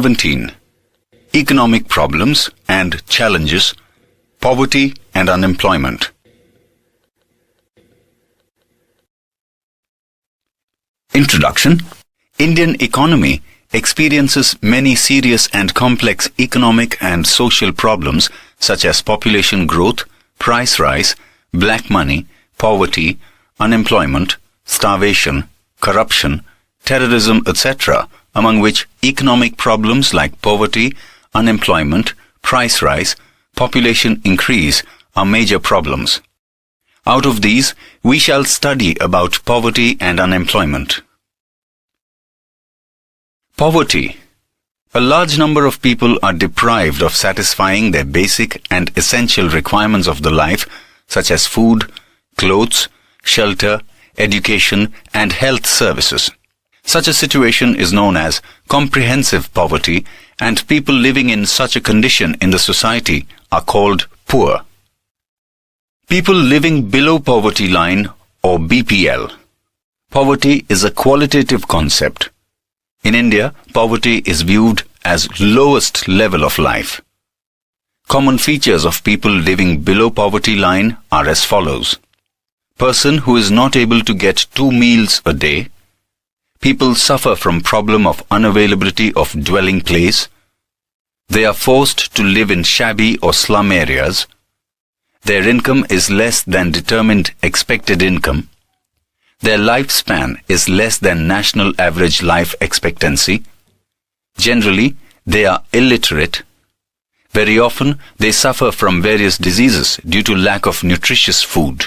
17. Economic problems and challenges, poverty and unemployment. Introduction. Indian economy experiences many serious and complex economic and social problems such as population growth, price rise, black money, poverty, unemployment, starvation, corruption, terrorism, etc., among which economic problems like poverty, unemployment, price rise, population increase are major problems. Out of these, we shall study about poverty and unemployment. Poverty. A large number of people are deprived of satisfying their basic and essential requirements of the life, such as food, clothes, shelter, education, and health services. Such a situation is known as comprehensive poverty, and people living in such a condition in the society are called poor. People living below poverty line or BPL. Poverty is a qualitative concept. In India, poverty is viewed as lowest level of life. Common features of people living below poverty line are as follows. Person who is not able to get 2 meals a day. People suffer from problem of unavailability of dwelling place. They are forced to live in shabby or slum areas. Their income is less than determined expected income. Their lifespan is less than national average life expectancy. Generally, they are illiterate. Very often, they suffer from various diseases due to lack of nutritious food.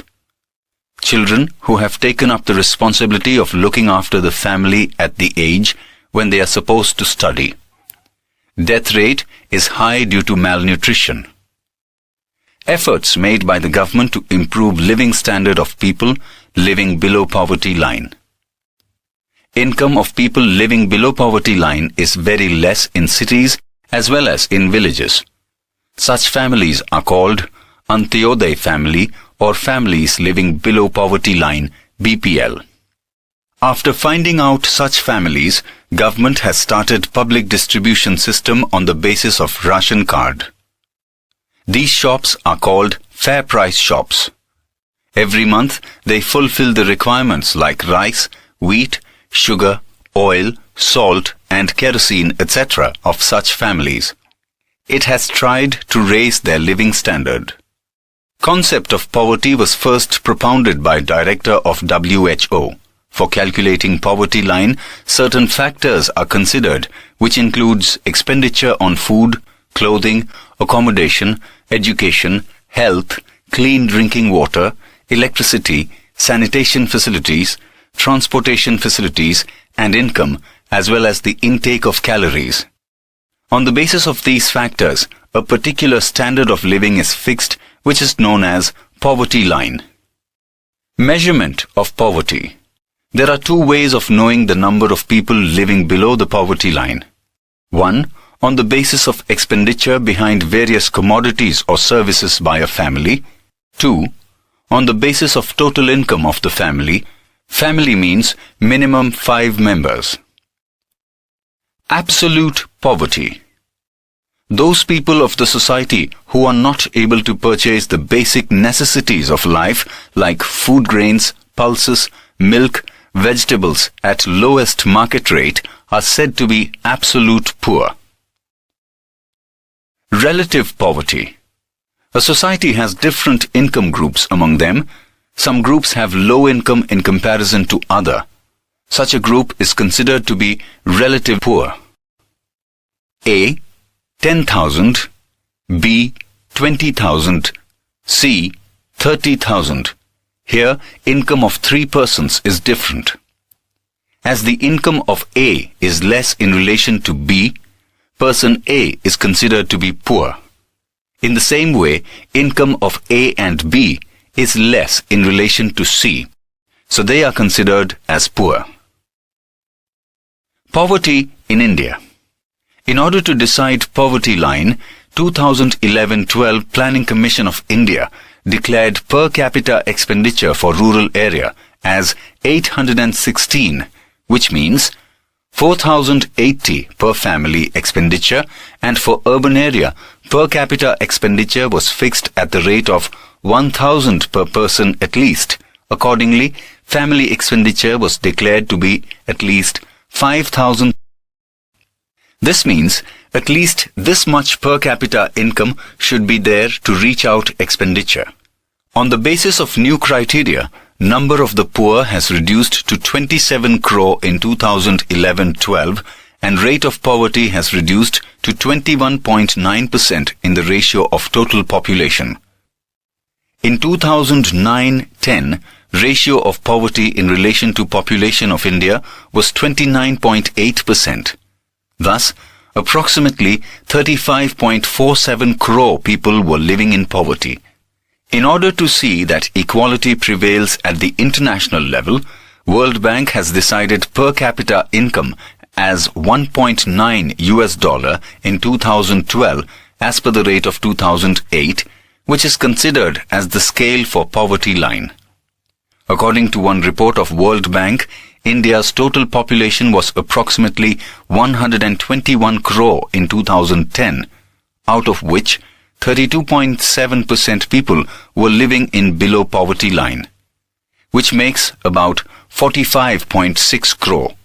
Children who have taken up the responsibility of looking after the family at the age when they are supposed to study. Death rate is high due to malnutrition. Efforts made by the government to improve living standard of people living below poverty line. Income of people living below poverty line is very less in cities as well as in villages. Such families are called Antyodaya family or families living below poverty line, BPL. After finding out such families, government has started public distribution system on the basis of ration card. These shops are called fair price shops. Every month, they fulfill the requirements like rice, wheat, sugar, oil, salt and kerosene, etc. of such families. It has tried to raise their living standard. Concept of poverty was first propounded by Director of WHO. For calculating poverty line, certain factors are considered, which includes expenditure on food, clothing, accommodation, education, health, clean drinking water, electricity, sanitation facilities, transportation facilities, and income, as well as the intake of calories. On the basis of these factors, a particular standard of living is fixed, which is known as poverty line. Measurement of poverty. There are 2 ways of knowing the number of people living below the poverty line. 1. On the basis of expenditure behind various commodities or services by a family. 2. On the basis of total income of the family. Family means minimum 5 members. Absolute poverty. Those people of the society who are not able to purchase the basic necessities of life like food grains, pulses, milk, vegetables at lowest market rate are said to be absolute poor. Relative poverty. A society has different income groups among them. Some groups have low income in comparison to other. Such a group is considered to be relative poor. A. 10,000, B. 20,000, C. 30,000. Here, income of 3 persons is different. As the income of A is less in relation to B, person A is considered to be poor. In the same way, income of A and B is less in relation to C, so they are considered as poor. Poverty in India. In order to decide poverty line, 2011-12 Planning Commission of India declared per capita expenditure for rural area as 816, which means 4,080 per family expenditure, and for urban area, per capita expenditure was fixed at the rate of 1,000 per person at least. Accordingly, family expenditure was declared to be at least 5,000. This means at least this much per capita income should be there to reach out expenditure. On the basis of new criteria, number of the poor has reduced to 27 crore in 2011-12 and rate of poverty has reduced to 21.9% in the ratio of total population. In 2009-10, ratio of poverty in relation to population of India was 29.8%. Thus, approximately 35.47 crore people were living in poverty. In order to see that equality prevails at the international level, World Bank has decided per capita income as $1.9 in 2012 as per the rate of 2008, which is considered as the scale for poverty line. According to one report of World Bank, India's total population was approximately 121 crore in 2010, out of which 32.7% people were living in below poverty line, which makes about 45.6 crore.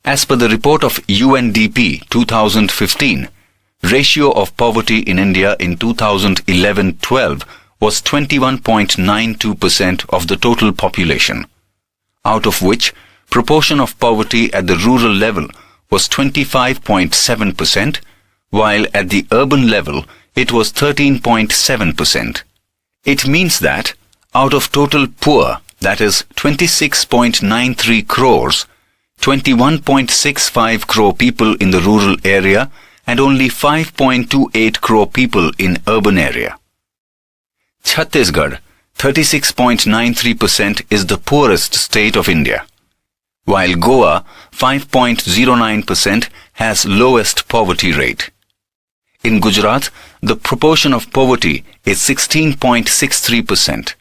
As per the report of UNDP 2015, ratio of poverty in India in 2011-12 was 21.92% of the total population, out of which proportion of poverty at the rural level was 25.7%, while at the urban level it was 13.7%. It means that out of total poor, that is 26.93 crores, 21.65 crore people in the rural area and only 5.28 crore people in urban area. Chhattisgarh, 36.93% is the poorest state of India, while Goa, 5.09% has lowest poverty rate. In Gujarat, the proportion of poverty is 16.63%.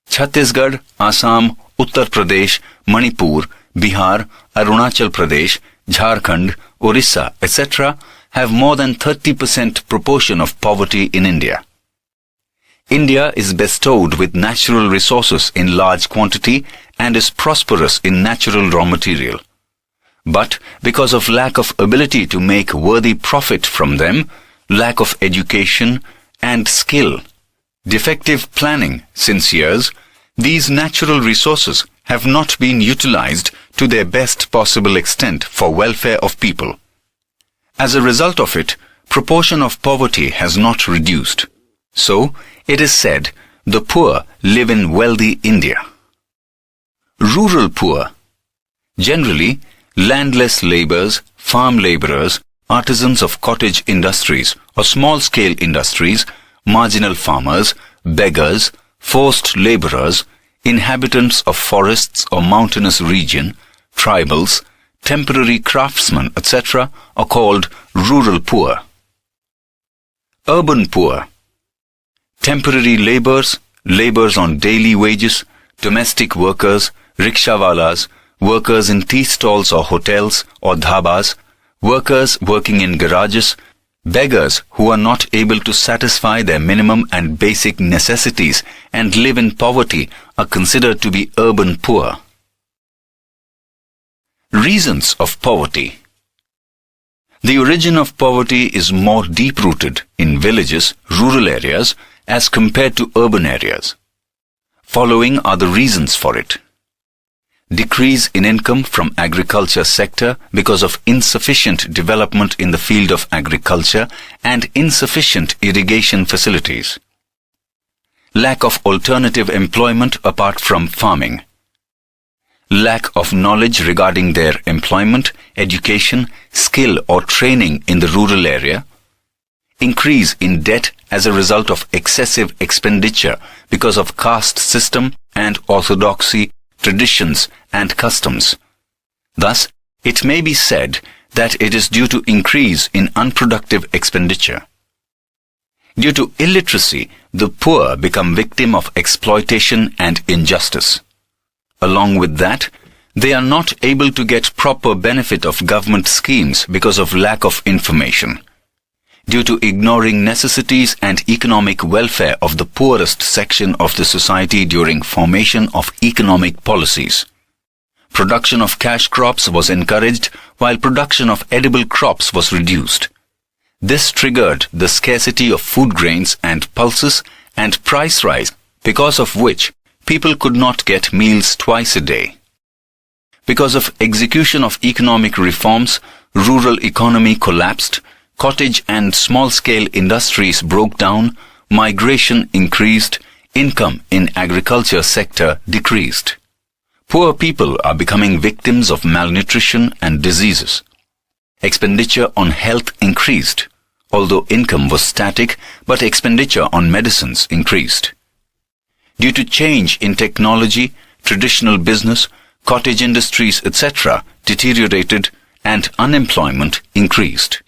Chhattisgarh, Assam, Uttar Pradesh, Manipur, Bihar, Arunachal Pradesh, Jharkhand, Orissa, etc. have more than 30% proportion of poverty in India. India is bestowed with natural resources in large quantity and is prosperous in natural raw material. But because of lack of ability to make worthy profit from them, lack of education and skill, defective planning since years, these natural resources have not been utilized to their best possible extent for welfare of people. As a result of it, proportion of poverty has not reduced. So, it is said, the poor live in wealthy India. Rural poor. Generally, landless laborers, farm laborers, artisans of cottage industries or small-scale industries, marginal farmers, beggars, forced laborers, inhabitants of forests or mountainous region, tribals, temporary craftsmen, etc. are called rural poor. Urban poor. Temporary laborers, laborers on daily wages, domestic workers, rickshawalas, workers in tea stalls or hotels or dhabas, workers working in garages, beggars who are not able to satisfy their minimum and basic necessities and live in poverty are considered to be urban poor. Reasons of poverty. The origin of poverty is more deep-rooted in villages, rural areas, as compared to urban areas. Following are the reasons for it. Decrease in income from agriculture sector because of insufficient development in the field of agriculture and insufficient irrigation facilities. Lack of alternative employment apart from farming. Lack of knowledge regarding their employment, education, skill or training in the rural area. Increase in debt as a result of excessive expenditure because of caste system and orthodoxy, traditions and customs. Thus, it may be said that it is due to increase in unproductive expenditure. Due to illiteracy, the poor become victim of exploitation and injustice. Along with that, They are not able to get proper benefit of government schemes because of lack of information, due to ignoring necessities and economic welfare of the poorest section of the society during formation of economic policies. Production of cash crops was encouraged while production of edible crops was reduced. This triggered the scarcity of food grains and pulses and price rise, because of which people could not get meals twice a day. Because of execution of economic reforms, rural economy collapsed, cottage and small-scale industries broke down, migration increased, income in agriculture sector decreased. Poor people are becoming victims of malnutrition and diseases. Expenditure on health increased, although income was static, but expenditure on medicines increased. Due to change in technology, traditional business, cottage industries, etc. deteriorated and unemployment increased.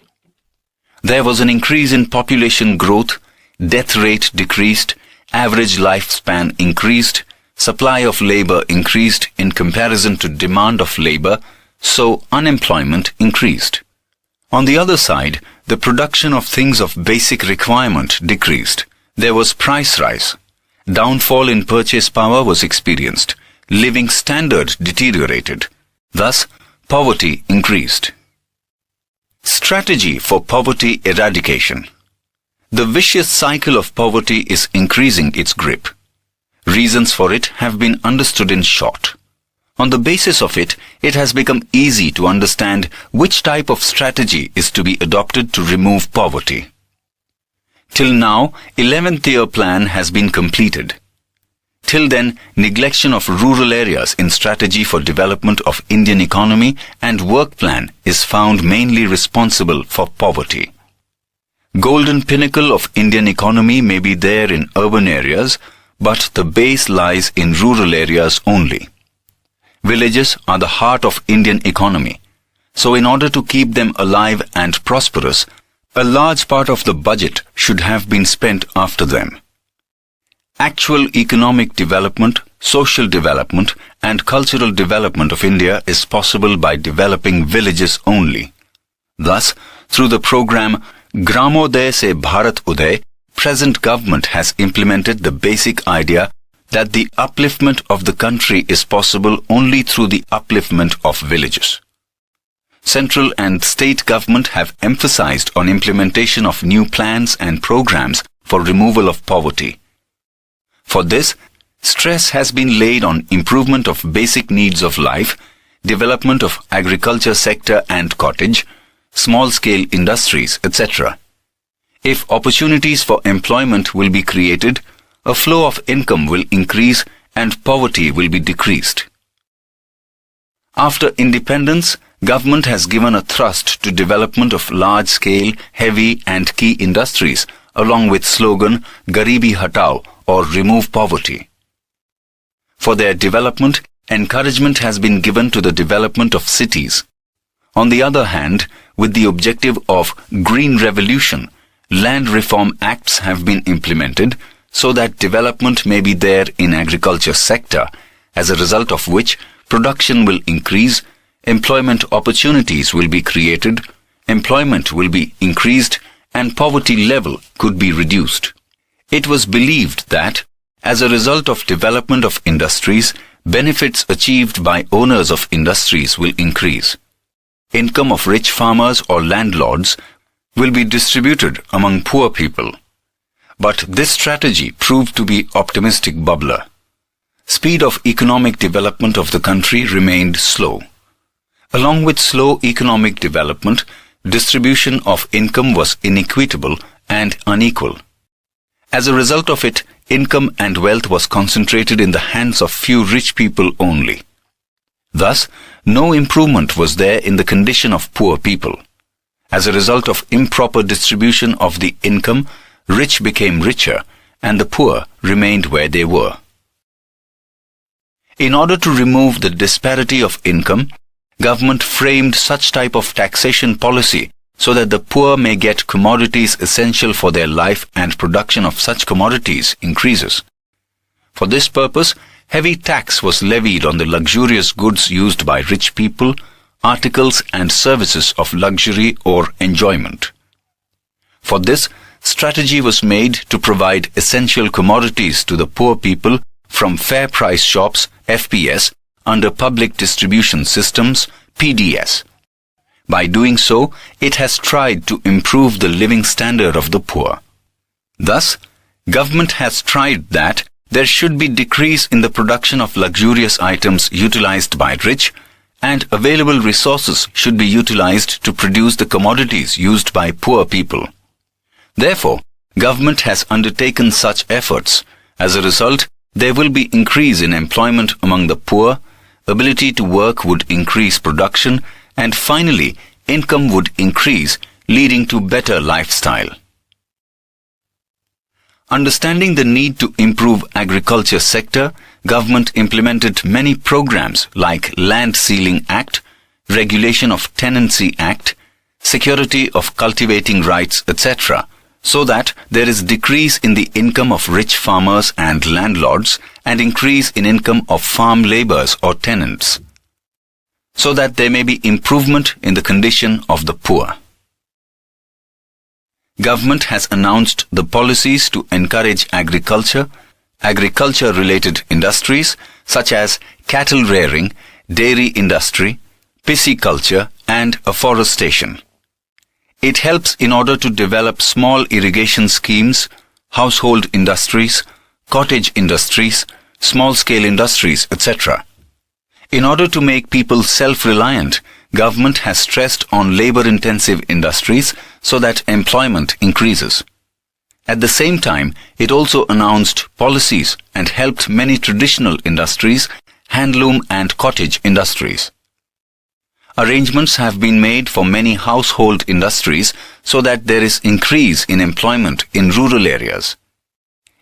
There was an increase in population growth, death rate decreased, average lifespan increased, supply of labor increased in comparison to demand of labor, so unemployment increased. On the other side, the production of things of basic requirement decreased. There was price rise. Downfall in purchase power was experienced. Living standard deteriorated. Thus, poverty increased. Strategy for poverty eradication. The vicious cycle of poverty is increasing its grip. Reasons for it have been understood in short. On the basis of it, it has become easy to understand which type of strategy is to be adopted to remove poverty. Till now, 11th year plan has been completed. Till then, neglection of rural areas in strategy for development of Indian economy and work plan is found mainly responsible for poverty. Golden pinnacle of Indian economy may be there in urban areas, but the base lies in rural areas only. Villages are the heart of Indian economy, so in order to keep them alive and prosperous, a large part of the budget should have been spent after them. Actual economic development, social development and cultural development of India is possible by developing villages only. Thus, through the program Gramoday se Bharat Uday, present government has implemented the basic idea that the upliftment of the country is possible only through the upliftment of villages. Central and state government have emphasized on implementation of new plans and programs for removal of poverty. For this, stress has been laid on improvement of basic needs of life, development of agriculture sector and cottage, small-scale industries, etc. If opportunities for employment will be created, a flow of income will increase and poverty will be decreased. After independence, government has given a thrust to development of large-scale, heavy and key industries along with slogan Garibi Hatao or remove poverty. For their development, encouragement has been given to the development of cities. On the other hand, with the objective of Green Revolution, land reform acts have been implemented so that development may be there in agriculture sector, as a result of which production will increase, employment opportunities will be created, employment will be increased, and poverty level could be reduced. It was believed that, as a result of development of industries, benefits achieved by owners of industries will increase. Income of rich farmers or landlords will be distributed among poor people. But this strategy proved to be optimistic bubbler. Speed of economic development of the country remained slow. Along with slow economic development, distribution of income was inequitable and unequal. As a result of it, income and wealth was concentrated in the hands of few rich people only. Thus, no improvement was there in the condition of poor people. As a result of improper distribution of the income, rich became richer and the poor remained where they were. In order to remove the disparity of income, government framed such type of taxation policy so that the poor may get commodities essential for their life and production of such commodities increases. For this purpose, heavy tax was levied on the luxurious goods used by rich people, articles and services of luxury or enjoyment. For this, strategy was made to provide essential commodities to the poor people from fair price shops, FPS, under public distribution systems, PDS. By doing so, it has tried to improve the living standard of the poor. Thus, government has tried that there should be decrease in the production of luxurious items utilized by rich, and available resources should be utilized to produce the commodities used by poor people. Therefore, government has undertaken such efforts. As a result, there will be increase in employment among the poor, ability to work would increase production, and finally, income would increase, leading to better lifestyle. Understanding the need to improve agriculture sector, government implemented many programs like Land Ceiling Act, Regulation of Tenancy Act, Security of Cultivating Rights, etc., so that there is decrease in the income of rich farmers and landlords and increase in income of farm laborers or tenants, so that there may be improvement in the condition of the poor. Government has announced the policies to encourage agriculture-related industries such as cattle rearing, dairy industry, pisciculture and afforestation. It helps in order to develop small irrigation schemes, household industries, cottage industries, small-scale industries, etc. In order to make people self-reliant, government has stressed on labor-intensive industries so that employment increases. At the same time, it also announced policies and helped many traditional industries, handloom and cottage industries. Arrangements have been made for many household industries so that there is increase in employment in rural areas.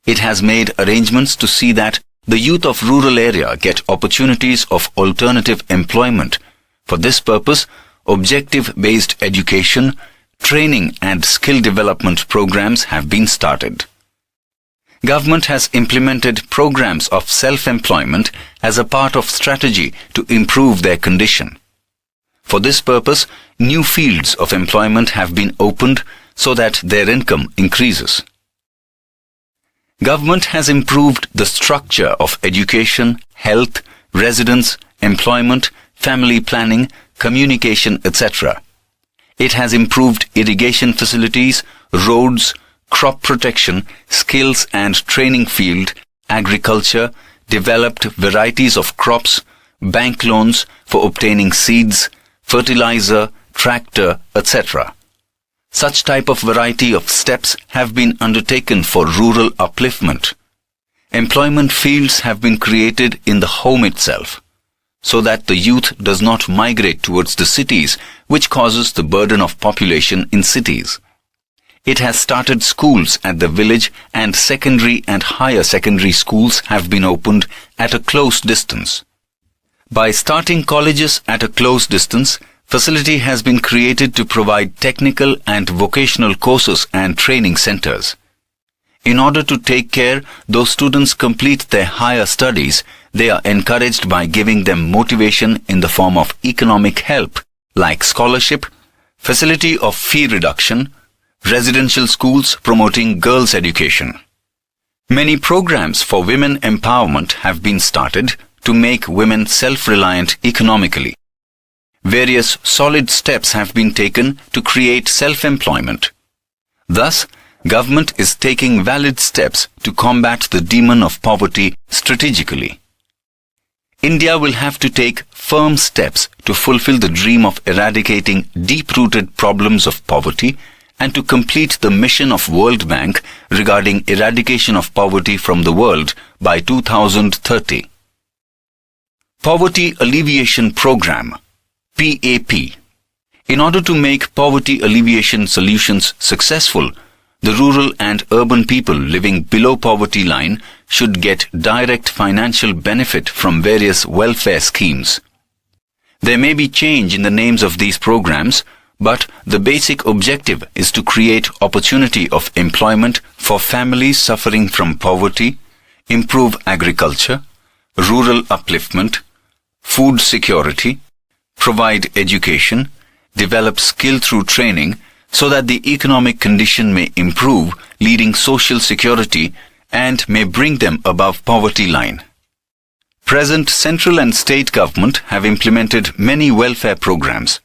It has made arrangements to see that the youth of rural area get opportunities of alternative employment. For this purpose, objective-based education, training and skill development programs have been started. Government has implemented programs of self-employment as a part of strategy to improve their condition. For this purpose, new fields of employment have been opened so that their income increases. Government has improved the structure of education, health, residence, employment, family planning, communication, etc. It has improved irrigation facilities, roads, crop protection, skills and training field, agriculture, developed varieties of crops, bank loans for obtaining seeds, fertilizer, tractor, etc. Such type of variety of steps have been undertaken for rural upliftment. Employment fields have been created in the home itself, so that the youth does not migrate towards the cities, which causes the burden of population in cities. It has started schools at the village, and secondary and higher secondary schools have been opened at a close distance. By starting colleges at a close distance, facility has been created to provide technical and vocational courses and training centers. In order to take care those students complete their higher studies, they are encouraged by giving them motivation in the form of economic help like scholarship, facility of fee reduction, residential schools promoting girls' education. Many programs for women empowerment have been started to make women self-reliant economically. Various solid steps have been taken to create self-employment. Thus, government is taking valid steps to combat the demon of poverty strategically. India will have to take firm steps to fulfill the dream of eradicating deep-rooted problems of poverty and to complete the mission of World Bank regarding eradication of poverty from the world by 2030. Poverty Alleviation Program, PAP. In order to make poverty alleviation solutions successful, the rural and urban people living below poverty line should get direct financial benefit from various welfare schemes. There may be change in the names of these programs, but the basic objective is to create opportunity of employment for families suffering from poverty, improve agriculture, rural upliftment, food security, provide education, develop skill through training so that the economic condition may improve, leading social security and may bring them above poverty line. Present central and state government have implemented many welfare programs.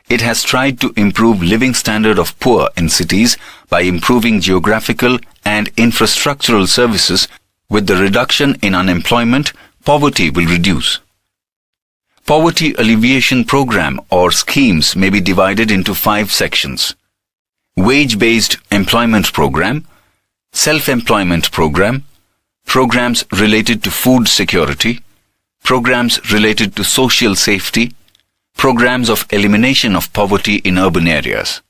It has tried to improve living standard of poor in cities by improving geographical and infrastructural services. With the reduction in unemployment, poverty will reduce. Poverty alleviation program or schemes may be divided into 5 sections. Wage-based employment program, self-employment program, programs related to food security, programs related to social safety, programs of elimination of poverty in urban areas.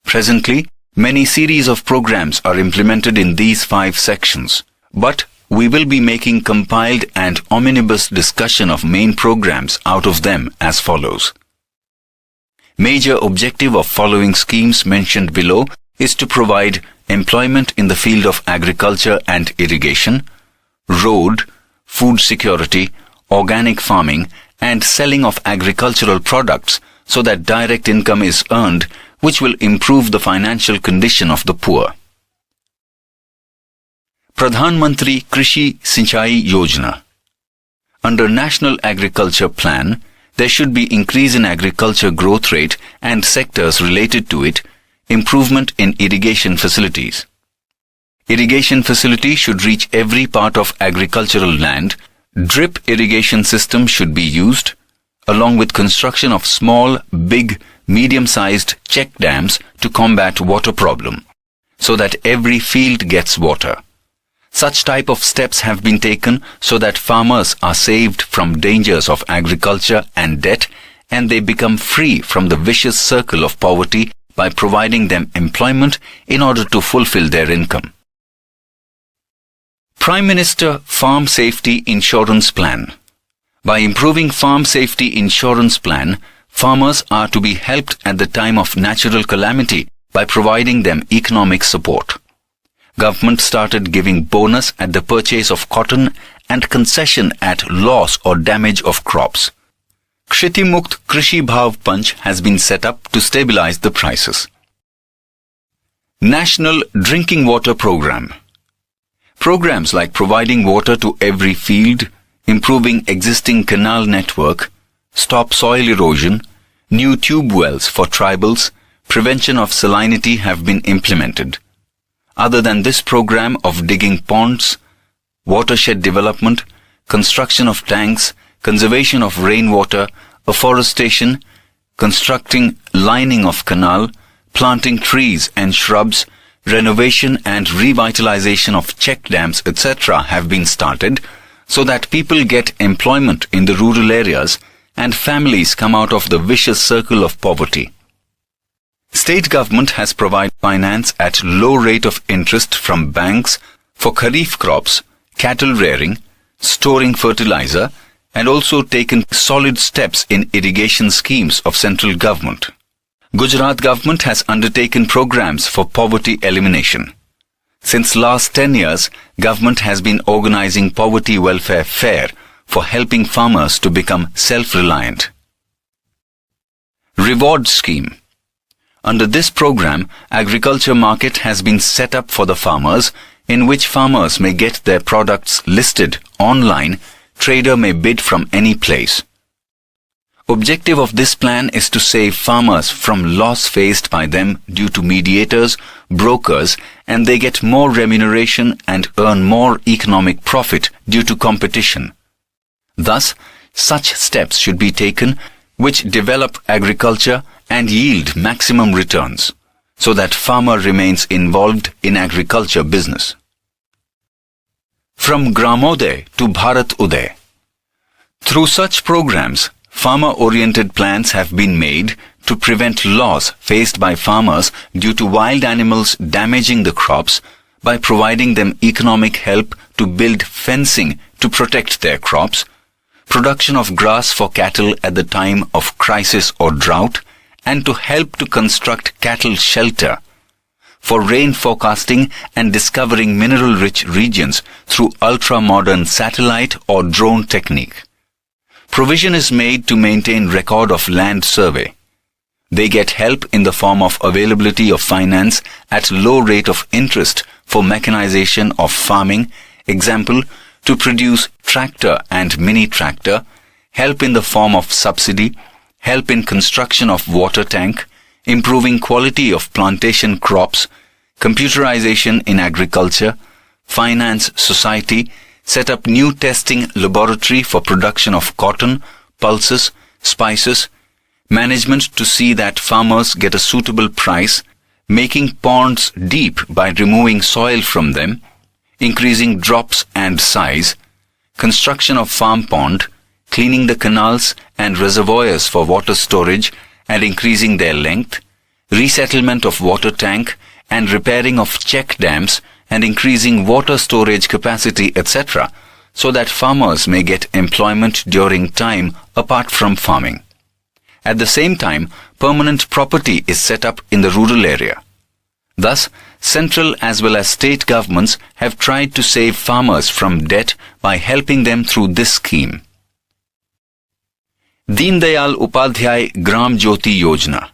Presently, many series of programs are implemented in these 5 sections, but we will be making compiled and omnibus discussion of main programs out of them as follows. Major objective of following schemes mentioned below is to provide employment in the field of agriculture and irrigation, road, food security, organic farming, and selling of agricultural products so that direct income is earned, which will improve the financial condition of the poor. Pradhan Mantri Krishi Sinchai Yojana. Under National Agriculture Plan, there should be increase in agriculture growth rate and sectors related to it, improvement in irrigation facilities. Irrigation facility should reach every part of agricultural land. Drip irrigation system should be used, along with construction of small, big, medium-sized check dams to combat water problem, so that every field gets water. Such type of steps have been taken so that farmers are saved from dangers of agriculture and debt, and they become free from the vicious circle of poverty by providing them employment in order to fulfill their income. Prime Minister Farm Safety Insurance Plan. By improving Farm Safety Insurance Plan, farmers are to be helped at the time of natural calamity by providing them economic support. Government started giving bonus at the purchase of cotton and concession at loss or damage of crops. Kshiti Mukt Krishi Bhav Panch has been set up to stabilize the prices. National Drinking Water Program. Programs like providing water to every field, improving existing canal network, stop soil erosion, new tube wells for tribals, prevention of salinity have been implemented. Other than this program of digging ponds, watershed development, construction of tanks, conservation of rainwater, afforestation, constructing lining of canal, planting trees and shrubs, renovation and revitalization of check dams, etc. have been started so that people get employment in the rural areas and families come out of the vicious circle of poverty. State government has provided finance at low rate of interest from banks for kharif crops, cattle rearing, storing fertilizer, and also taken solid steps in irrigation schemes of central government. Gujarat government has undertaken programs for poverty elimination. Since last 10 years, government has been organizing poverty welfare fair for helping farmers to become self-reliant. Reward scheme. Under this program, agriculture market has been set up for the farmers, in which farmers may get their products listed online. Trader may bid from any place. Objective of this plan is to save farmers from loss faced by them due to mediators, brokers, and they get more remuneration and earn more economic profit due to competition. Thus, such steps should be taken which develop agriculture and yield maximum returns, so that farmer remains involved in agriculture business. From Gramoday to Bharat Uday. Through such programs, farmer-oriented plans have been made to prevent loss faced by farmers due to wild animals damaging the crops by providing them economic help to build fencing to protect their crops, production of grass for cattle at the time of crisis or drought, and to help to construct cattle shelter. for rain forecasting and discovering mineral-rich regions through ultra-modern satellite or drone technique. Provision is made to maintain record of land survey. They get help in the form of availability of finance at low rate of interest for mechanization of farming, example, to produce tractor and mini tractor, help in the form of subsidy, help in construction of water tank, improving quality of plantation crops, computerization in agriculture, finance society, set up new testing laboratory for production of cotton, pulses, spices, management to see that farmers get a suitable price, making ponds deep by removing soil from them, increasing drops and size, construction of farm pond, cleaning the canals and reservoirs for water storage and increasing their length, resettlement of water tank and repairing of check dams and increasing water storage capacity, etc., so that farmers may get employment during time apart from farming. At the same time, permanent property is set up in the rural area. Thus, central as well as state governments have tried to save farmers from debt by helping them through this scheme. Deen Dayal Upadhyay Gram Jyoti Yojana.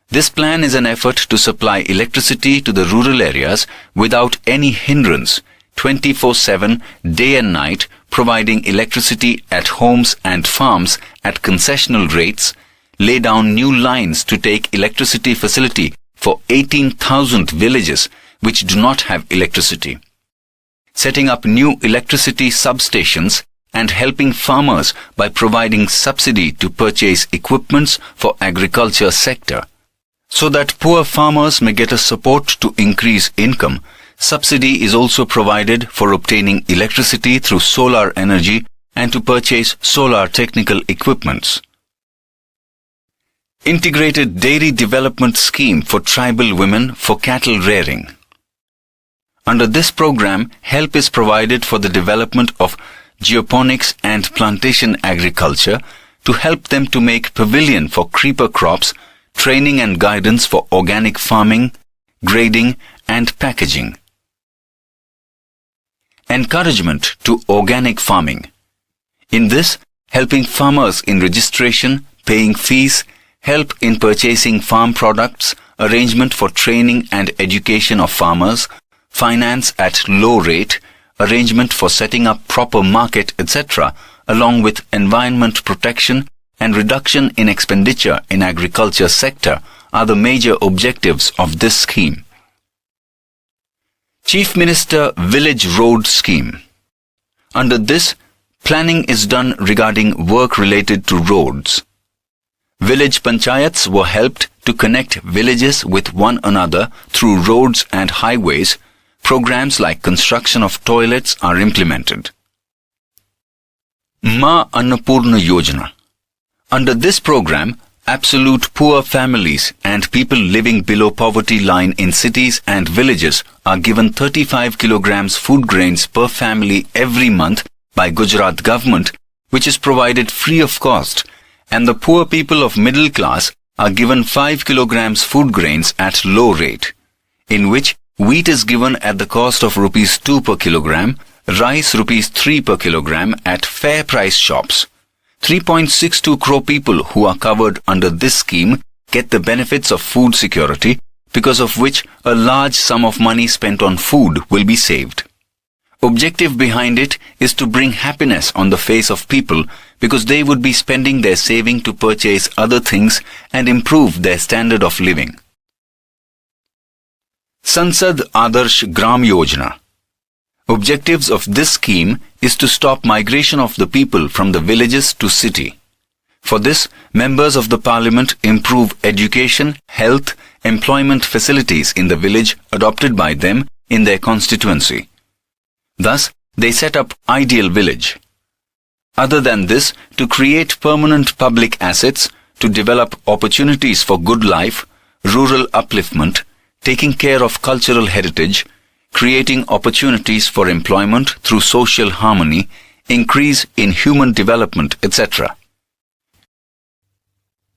This plan is an effort to supply electricity to the rural areas without any hindrance, 24/7, day and night, providing electricity at homes and farms at concessional rates, lay down new lines to take electricity facility for 18,000 villages which do not have electricity, setting up new electricity substations and helping farmers by providing subsidy to purchase equipments for agriculture sector. So that poor farmers may get a support to increase income, subsidy is also provided for obtaining electricity through solar energy and to purchase solar technical equipments. Integrated Dairy Development Scheme for Tribal Women for Cattle Rearing. Under this program, help is provided for the development of geoponics and plantation agriculture to help them to make pavilion for creeper crops, training and guidance for organic farming, grading and packaging. Encouragement to organic farming. In this, helping farmers in registration, paying fees, help in purchasing farm products, arrangement for training and education of farmers, finance at low rate, arrangement for setting up proper market, etc., along with environment protection and reduction in expenditure in agriculture sector are the major objectives of this scheme. Chief Minister Village Road Scheme. Under this, planning is done regarding work related to roads. Village panchayats were helped to connect villages with one another through roads and highways. Programs like construction of toilets are implemented. Ma Annapurna Yojana. Under this program, absolute poor families and people living below poverty line in cities and villages are given 35 kilograms food grains per family every month by Gujarat government, which is provided free of cost, and the poor people of middle class are given 5 kilograms food grains at low rate, in which wheat is given at the cost of rupees 2 per kilogram, rice rupees 3 per kilogram at fair price shops. 3.62 crore people who are covered under this scheme get the benefits of food security, because of which a large sum of money spent on food will be saved. Objective behind it is to bring happiness on the face of people, because they would be spending their saving to purchase other things and improve their standard of living. Sansad Adarsh Gram Yojana. Objectives of this scheme is to stop migration of the people from the villages to city. For this, members of the parliament improve education, health, employment facilities in the village adopted by them in their constituency. Thus, they set up ideal village. Other than this, to create permanent public assets, to develop opportunities for good life, rural upliftment, taking care of cultural heritage, creating opportunities for employment through social harmony, increase in human development, etc.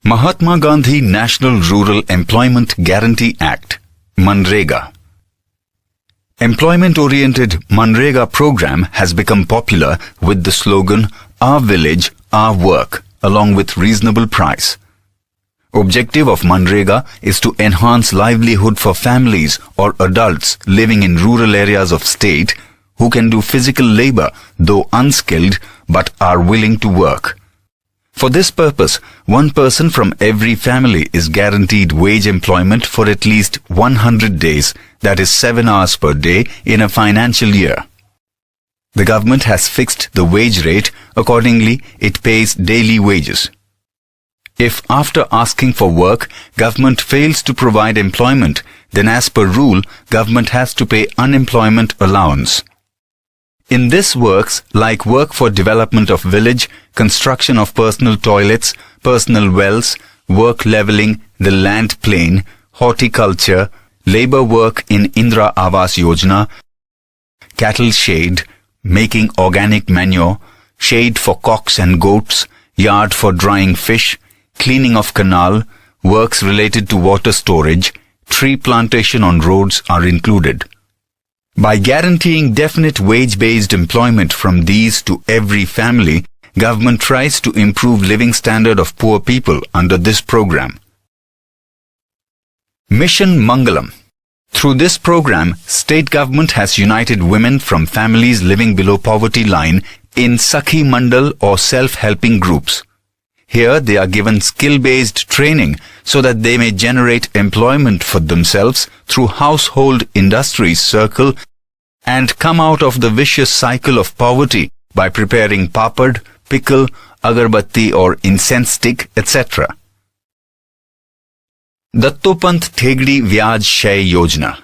Mahatma Gandhi National Rural Employment Guarantee Act, Manrega. Employment-oriented Manrega program has become popular with the slogan, "Our village, our work," along with reasonable price. Objective of Manrega is to enhance livelihood for families or adults living in rural areas of state who can do physical labor, though unskilled, but are willing to work. For this purpose, one person from every family is guaranteed wage employment for at least 100 days, that is 7 hours per day in a financial year. The government has fixed the wage rate. Accordingly, it pays daily wages. If after asking for work, government fails to provide employment, then as per rule, government has to pay unemployment allowance. In this works like work for development of village, construction of personal toilets, personal wells, work leveling the land plane, horticulture, labor work in Indra Awas Yojana, cattle shade, making organic manure, shade for cocks and goats, yard for drying fish, cleaning of canal, works related to water storage, tree plantation on roads are included. By guaranteeing definite wage-based employment from these to every family, government tries to improve living standard of poor people under this program. Mission Mangalam. Through this program, state government has united women from families living below poverty line in Sakhi Mandal or self-helping groups. Here they are given skill-based training so that they may generate employment for themselves through household industries circle and come out of the vicious cycle of poverty by preparing papad, pickle, agarbatti or incense stick, etc. Dattopant Thegdi Vyaj Shay Yojana.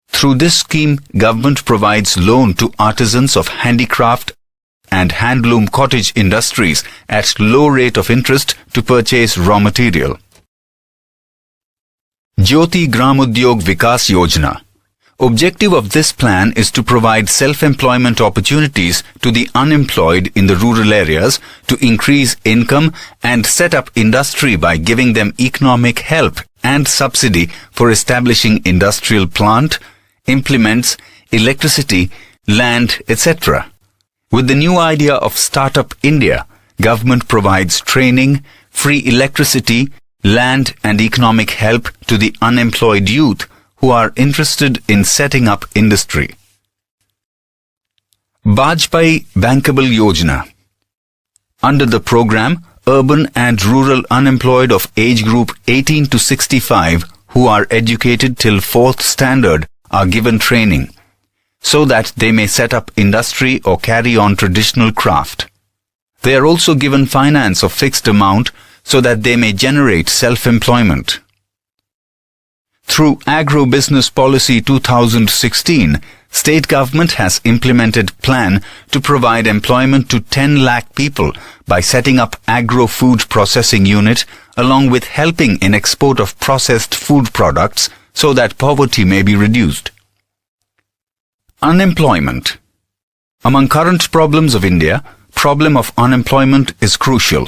Through this scheme, government provides loan to artisans of handicraft and handloom cottage industries at low rate of interest to purchase raw material. Jyoti Gramodyog Vikas Yojana. Objective of this plan is to provide self-employment opportunities to the unemployed in the rural areas to increase income and set up industry by giving them economic help and subsidy for establishing industrial plant, implements, electricity, land, etc. With the new idea of Startup India, government provides training, free electricity, land and economic help to the unemployed youth who are interested in setting up industry. Bajpai Bankable Yojana. Under the program, urban and rural unemployed of age group 18 to 65 who are educated till 4th standard are given training, so that they may set up industry or carry on traditional craft. They are also given finance of fixed amount so that they may generate self-employment. Through Agro-Business Policy 2016, state government has implemented plan to provide employment to 10 lakh people by setting up agro-food processing unit along with helping in export of processed food products so that poverty may be reduced. Unemployment. Among current problems of India, problem of unemployment is crucial.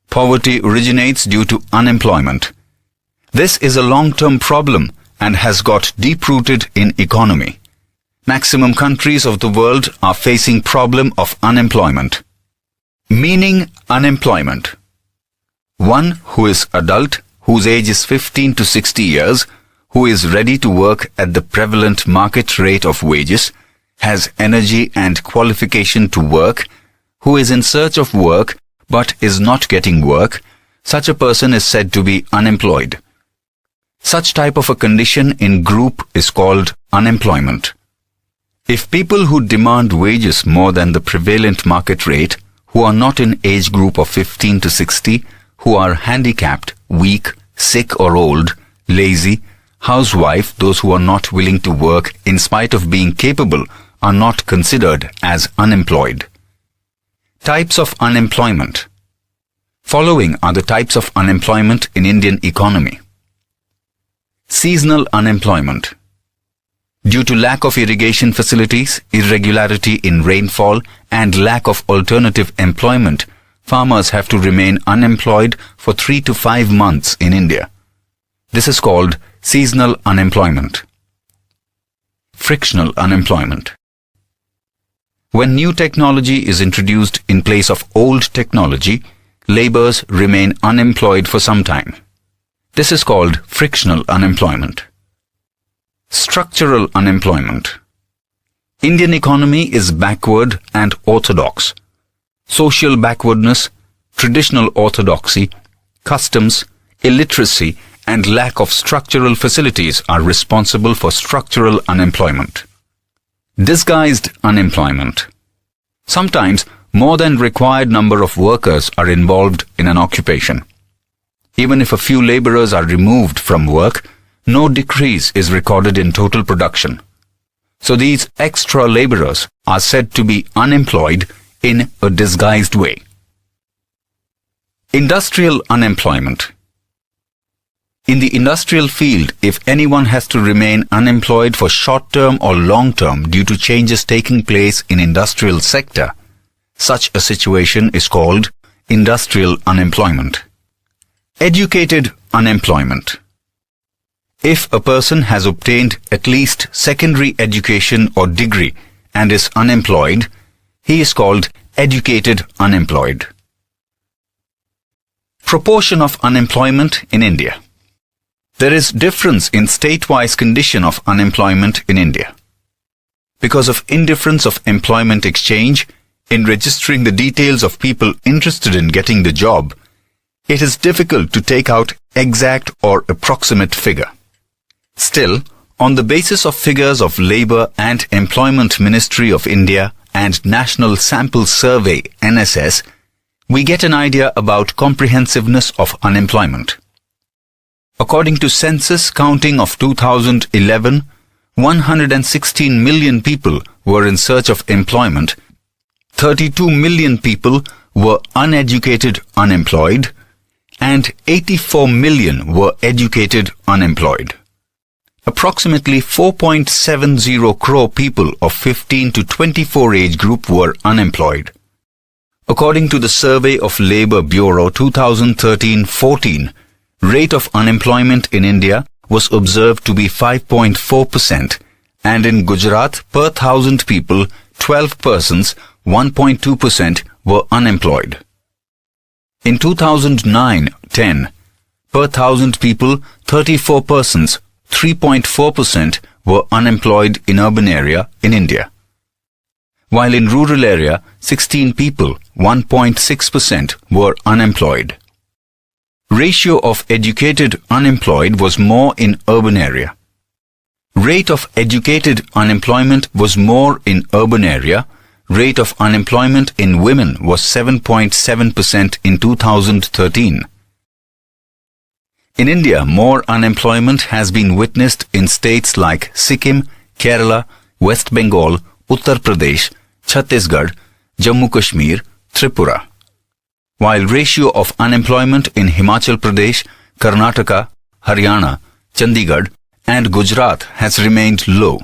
Poverty originates due to unemployment. This is a long-term problem and has got deep-rooted in economy. Maximum countries of the world are facing problem of unemployment. Meaning unemployment. One who is adult, whose age is 15 to 60 years, who is ready to work at the prevalent market rate of wages, has energy and qualification to work, who is in search of work but is not getting work, such a person is said to be unemployed. Such type of a condition in group is called unemployment. If people who demand wages more than the prevalent market rate, who are not in age group of 15 to 60, who are handicapped, weak, sick or old, lazy, housewife, those who are not willing to work in spite of being capable, are not considered as unemployed. Types of unemployment. Following are the types of unemployment in Indian economy. Seasonal unemployment. Due to lack of irrigation facilities, irregularity in rainfall, and lack of alternative employment, farmers have to remain unemployed for 3 to 5 months in India. This is called seasonal unemployment. Frictional unemployment. When new technology is introduced in place of old technology, laborers remain unemployed for some time. This is called frictional unemployment. Structural unemployment. Indian economy is backward and orthodox. Social backwardness, traditional orthodoxy, customs, illiteracy, and lack of structural facilities are responsible for structural unemployment. Disguised unemployment. Sometimes more than required number of workers are involved in an occupation. Even if a few laborers are removed from work, no decrease is recorded in total production. So these extra laborers are said to be unemployed in a disguised way. Industrial unemployment. In the industrial field, if anyone has to remain unemployed for short-term or long-term due to changes taking place in industrial sector, such a situation is called industrial unemployment. Educated unemployment. If a person has obtained at least secondary education or degree and is unemployed, he is called educated unemployed. Proportion of unemployment in India. There is difference in state-wise condition of unemployment in India. Because of indifference of employment exchange in registering the details of people interested in getting the job, it is difficult to take out exact or approximate figure. Still, on the basis of figures of Labour and Employment Ministry of India and National Sample Survey (NSS), we get an idea about comprehensiveness of unemployment. According to census counting of 2011, 116 million people were in search of employment, 32 million people were uneducated unemployed, and 84 million were educated unemployed. Approximately 4.70 crore people of 15 to 24 age group were unemployed. According to the Survey of Labour Bureau 2013-14, rate of unemployment in India was observed to be 5.4%, and in Gujarat per 1,000 people, 12 persons, 1.2% were unemployed. In 2009-10, per 1,000 people, 34 persons, 3.4% were unemployed in urban area in India, while in rural area, 16 people, 1.6% were unemployed. Ratio of educated unemployed was more in urban area. Rate of educated unemployment was more in urban area. Rate of unemployment in women was 7.7% in 2013. In India, more unemployment has been witnessed in states like Sikkim, Kerala, West Bengal, Uttar Pradesh, Chhattisgarh, Jammu Kashmir, Tripura, while ratio of unemployment in Himachal Pradesh, Karnataka, Haryana, Chandigarh and Gujarat has remained low.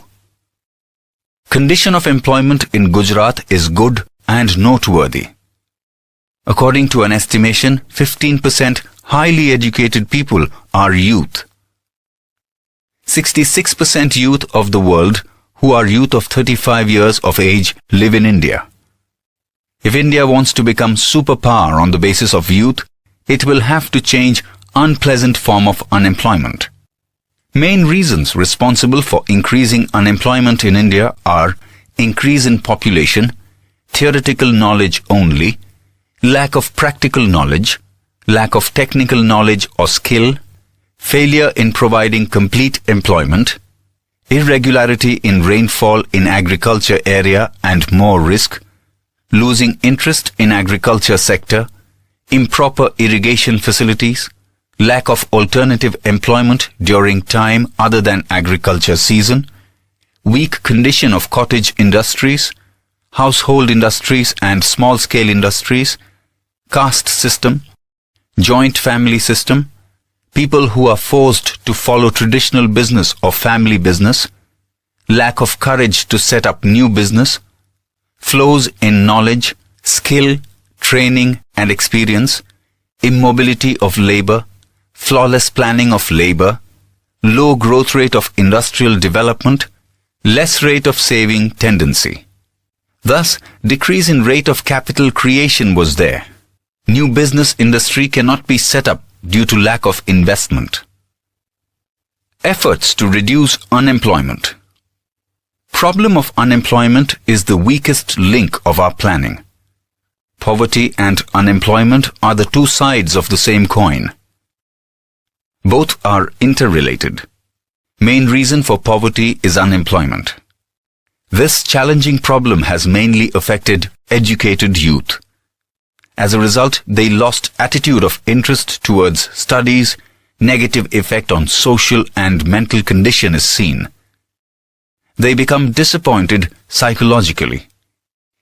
Condition of employment in Gujarat is good and noteworthy. According to an estimation, 15% highly educated people are youth. 66% youth of the world who are youth of 35 years of age live in India. If India wants to become superpower on the basis of youth, it will have to change unpleasant form of unemployment. Main reasons responsible for increasing unemployment in India are increase in population, theoretical knowledge only, lack of practical knowledge, lack of technical knowledge or skill, failure in providing complete employment, irregularity in rainfall in agriculture area and more risk, losing interest in agriculture sector, improper irrigation facilities, lack of alternative employment during time other than agriculture season, weak condition of cottage industries, household industries and small-scale industries, caste system, joint family system, people who are forced to follow traditional business or family business, lack of courage to set up new business, flows in knowledge, skill, training and experience, immobility of labor, flawless planning of labor, low growth rate of industrial development, less rate of saving tendency. Thus, decrease in rate of capital creation was there. New business industry cannot be set up due to lack of investment. Efforts to reduce unemployment. Problem of unemployment is the weakest link of our planning. Poverty and unemployment are the two sides of the same coin. Both are interrelated. Main reason for poverty is unemployment. This challenging problem has mainly affected educated youth. As a result, they lost attitude of interest towards studies. Negative effect on social and mental condition is seen. They become disappointed psychologically.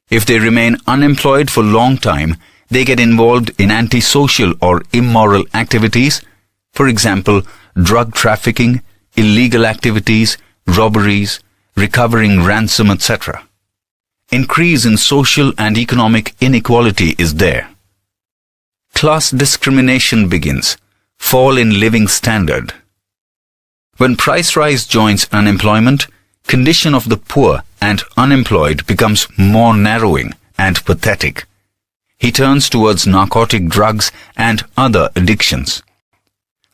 If they remain unemployed for long time, they get involved in antisocial or immoral activities, for example, drug trafficking, illegal activities, robberies, recovering ransom, etc. Increase in social and economic inequality is there. Class discrimination begins. Fall in living standard. When price rise joins unemployment, condition of the poor and unemployed becomes more narrowing and pathetic. He turns towards narcotic drugs and other addictions.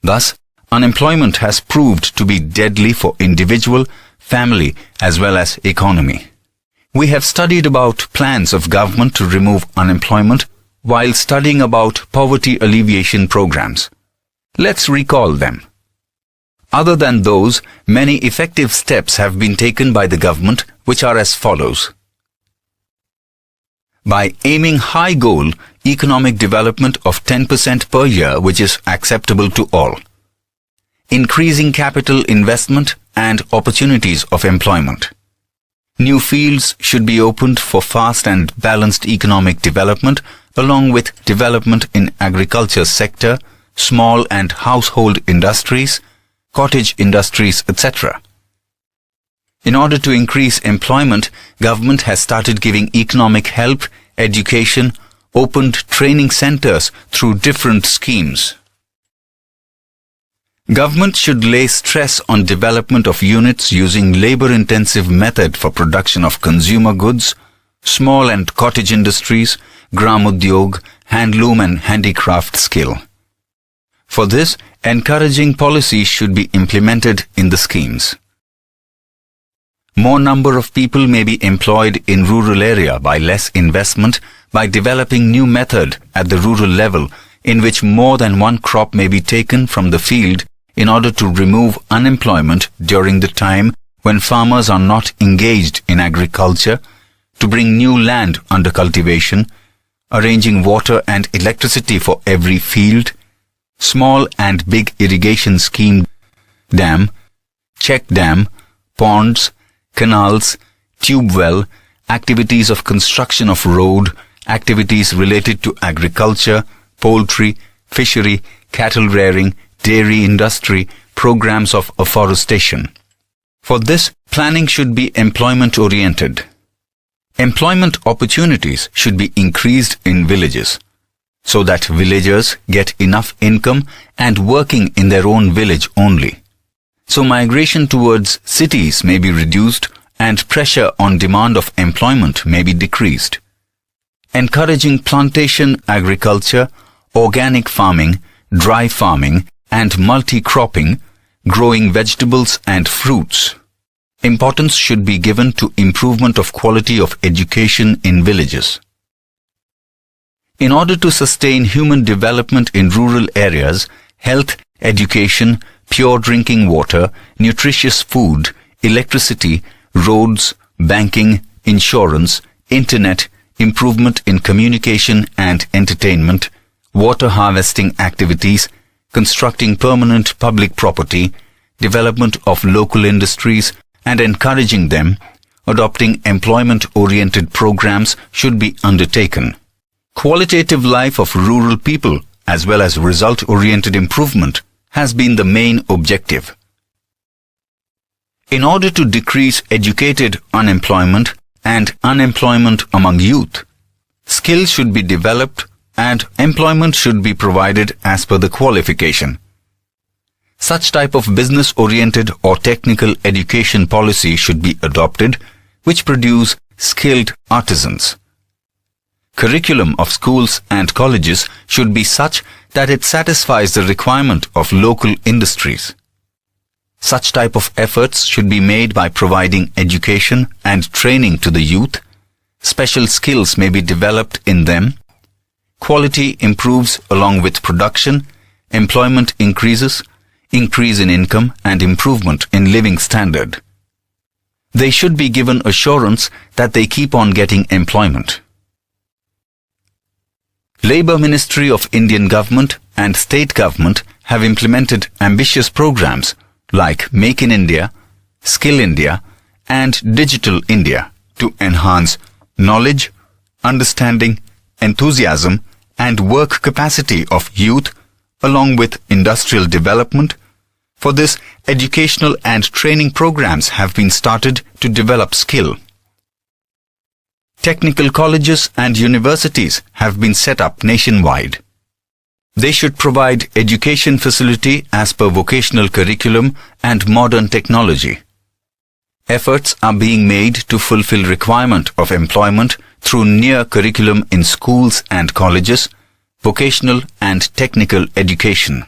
Thus, unemployment has proved to be deadly for individual, family as well as economy. We have studied about plans of government to remove unemployment while studying about poverty alleviation programs. Let's recall them. Other than those, many effective steps have been taken by the government, which are as follows. By aiming high goal, economic development of 10% per year, which is acceptable to all. Increasing capital investment and opportunities of employment. New fields should be opened for fast and balanced economic development, along with development in agriculture sector, small and household industries, cottage industries, etc. In order to increase employment, government has started giving economic help, education, opened training centers through different schemes. Government should lay stress on development of units using labor-intensive method for production of consumer goods, small and cottage industries, gramodyog, handloom and handicraft skill. For this, encouraging policies should be implemented in the schemes. More number of people may be employed in rural area by less investment by developing new method at the rural level in which more than one crop may be taken from the field in order to remove unemployment during the time when farmers are not engaged in agriculture, to bring new land under cultivation, arranging water and electricity for every field, small and big irrigation scheme, dam, check dam, ponds, canals, tube well, activities of construction of road, activities related to agriculture, poultry, fishery, cattle rearing, dairy industry, programs of afforestation. For this, planning should be employment-oriented. Employment opportunities should be increased in villages, so that villagers get enough income and working in their own village only. So migration towards cities may be reduced and pressure on demand of employment may be decreased. Encouraging plantation agriculture, organic farming, dry farming and multi-cropping, growing vegetables and fruits. Importance should be given to improvement of quality of education in villages. In order to sustain human development in rural areas, health, education, pure drinking water, nutritious food, electricity, roads, banking, insurance, internet, improvement in communication and entertainment, water harvesting activities, constructing permanent public property, development of local industries and encouraging them, adopting employment-oriented programs should be undertaken. Qualitative life of rural people as well as result-oriented improvement has been the main objective. In order to decrease educated unemployment and unemployment among youth, skills should be developed and employment should be provided as per the qualification. Such type of business-oriented or technical education policy should be adopted, which produce skilled artisans. Curriculum of schools and colleges should be such that it satisfies the requirement of local industries. Such type of efforts should be made by providing education and training to the youth. Special skills may be developed in them. Quality improves along with production, employment increases, increase in income and improvement in living standard. They should be given assurance that they keep on getting employment. Labour Ministry of Indian Government and State Government have implemented ambitious programs like Make in India, Skill India and Digital India to enhance knowledge, understanding, enthusiasm and work capacity of youth along with industrial development. For this, educational and training programs have been started to develop skill. Technical colleges and universities have been set up nationwide. They should provide education facility as per vocational curriculum and modern technology. Efforts are being made to fulfill requirement of employment through near curriculum in schools and colleges, vocational and technical education.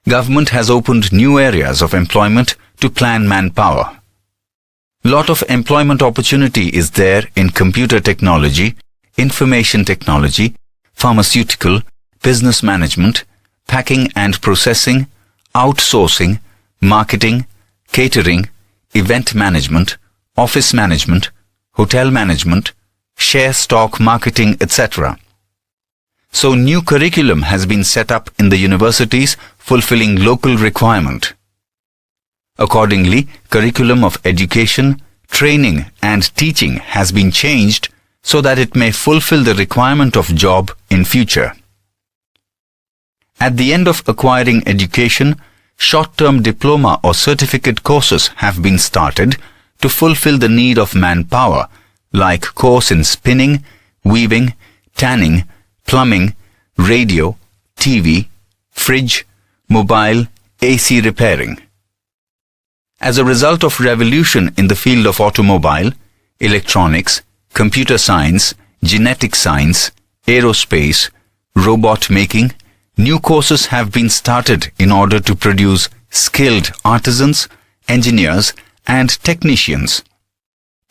Government has opened new areas of employment to plan manpower. Lot of employment opportunity is there in computer technology, information technology, pharmaceutical, business management, packing and processing, outsourcing, marketing, catering, event management, office management, hotel management, share stock marketing, etc. So new curriculum has been set up in the universities fulfilling local requirement. Accordingly, curriculum of education, training and teaching has been changed so that it may fulfill the requirement of job in future. At the end of acquiring education, short-term diploma or certificate courses have been started to fulfill the need of manpower, like course in spinning, weaving, tanning, plumbing, radio, TV, fridge, mobile, AC repairing. As a result of revolution in the field of automobile, electronics, computer science, genetic science, aerospace, robot making, new courses have been started in order to produce skilled artisans, engineers and technicians.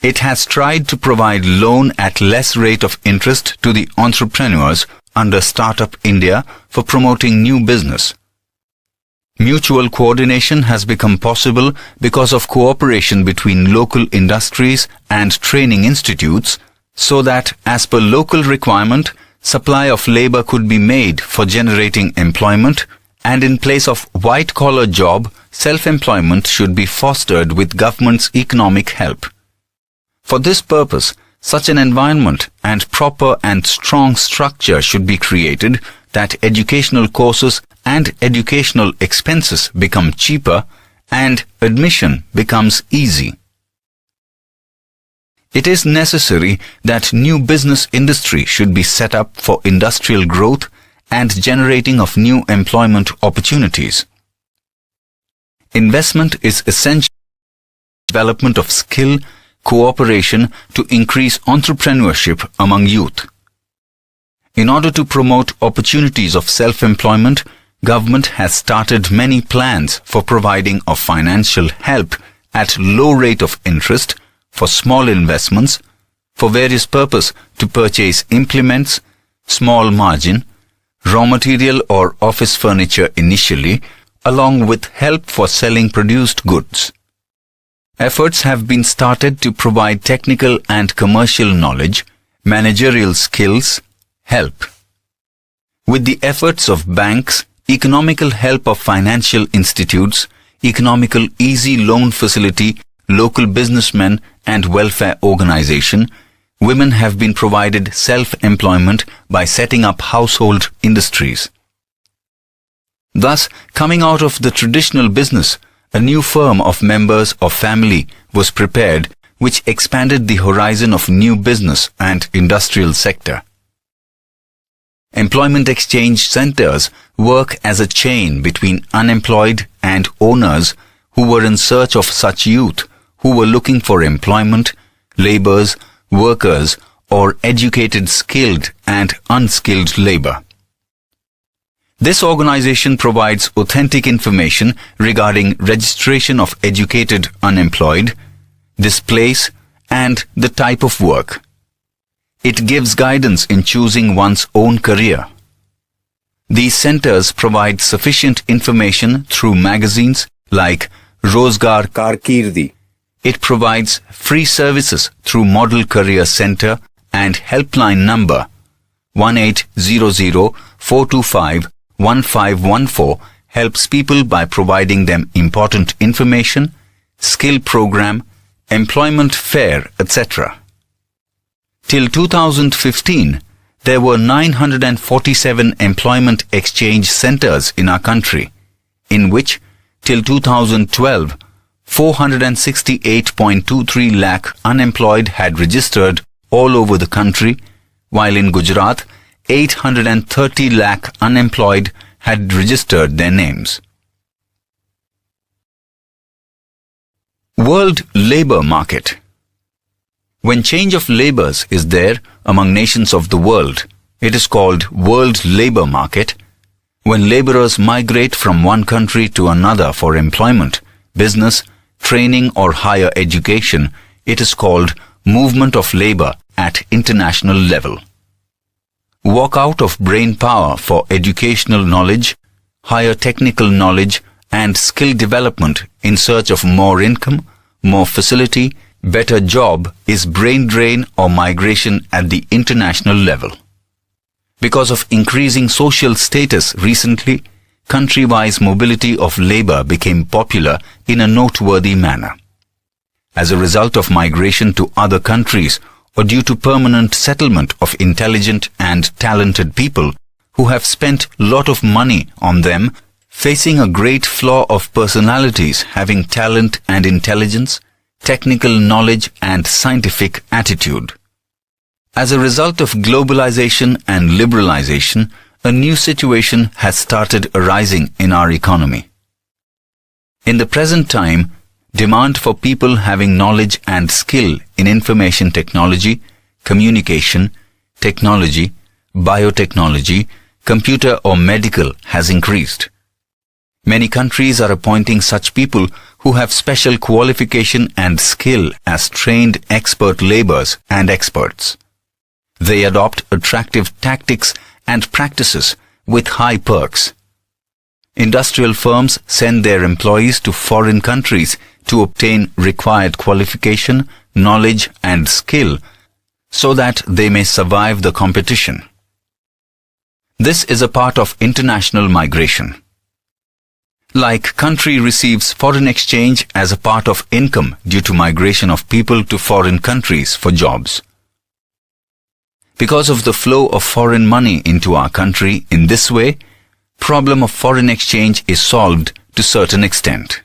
It has tried to provide loan at less rate of interest to the entrepreneurs under Startup India for promoting new business. Mutual coordination has become possible because of cooperation between local industries and training institutes, so that as per local requirement, supply of labor could be made for generating employment, and in place of white-collar job, self-employment should be fostered with government's economic help. For this purpose, such an environment and proper and strong structure should be created that educational courses and educational expenses become cheaper and admission becomes easy. It is necessary that new business industry should be set up for industrial growth and generating of new employment opportunities. Investment is essential for development of skill, cooperation to increase entrepreneurship among youth. In order to promote opportunities of self-employment, government has started many plans for providing of financial help at low rate of interest for small investments, for various purpose to purchase implements, small margin, raw material or office furniture initially, along with help for selling produced goods. Efforts have been started to provide technical and commercial knowledge, managerial skills, help. With the efforts of banks, economical help of financial institutes, economical easy loan facility, local businessmen and welfare organization, women have been provided self-employment by setting up household industries. Thus, coming out of the traditional business, a new firm of members of family was prepared, which expanded the horizon of new business and industrial sector. Employment exchange centers work as a chain between unemployed and owners who were in search of such youth who were looking for employment, laborers, workers, or educated skilled and unskilled labor. This organization provides authentic information regarding registration of educated unemployed, displace, and the type of work. It gives guidance in choosing one's own career. These centers provide sufficient information through magazines like Rozgar Karkirdi. It provides free services through Model Career Center and helpline number 1800-425-1514 helps people by providing them important information, skill program, employment fair, etc. Till 2015, there were 947 employment exchange centers in our country, in which, till 2012, 468.23 lakh unemployed had registered all over the country, while in Gujarat, 830 lakh unemployed had registered their names. World Labour Market. When change of labours is there among nations of the world, it is called World Labour Market. When labourers migrate from one country to another for employment, business, training or higher education, it is called movement of labour at international level. Walkout of brain power for educational knowledge, higher technical knowledge and skill development in search of more income, more facility, better job is brain drain or migration at the international level. Because of increasing social status recently, country-wise mobility of labor became popular in a noteworthy manner. As a result of migration to other countries or due to permanent settlement of intelligent and talented people who have spent lot of money on them, facing a great flaw of personalities having talent and intelligence, technical knowledge and scientific attitude. As a result of globalization and liberalization, a new situation has started arising in our economy. In the present time, demand for people having knowledge and skill in information technology, communication, technology, biotechnology, computer or medical has increased. Many countries are appointing such people who have special qualification and skill as trained expert laborers and experts. They adopt attractive tactics and practices with high perks. Industrial firms send their employees to foreign countries to obtain required qualification, knowledge and skill so that they may survive the competition. This is a part of international migration. Like country receives foreign exchange as a part of income due to migration of people to foreign countries for jobs. Because of the flow of foreign money into our country in this way, problem of foreign exchange is solved to certain extent.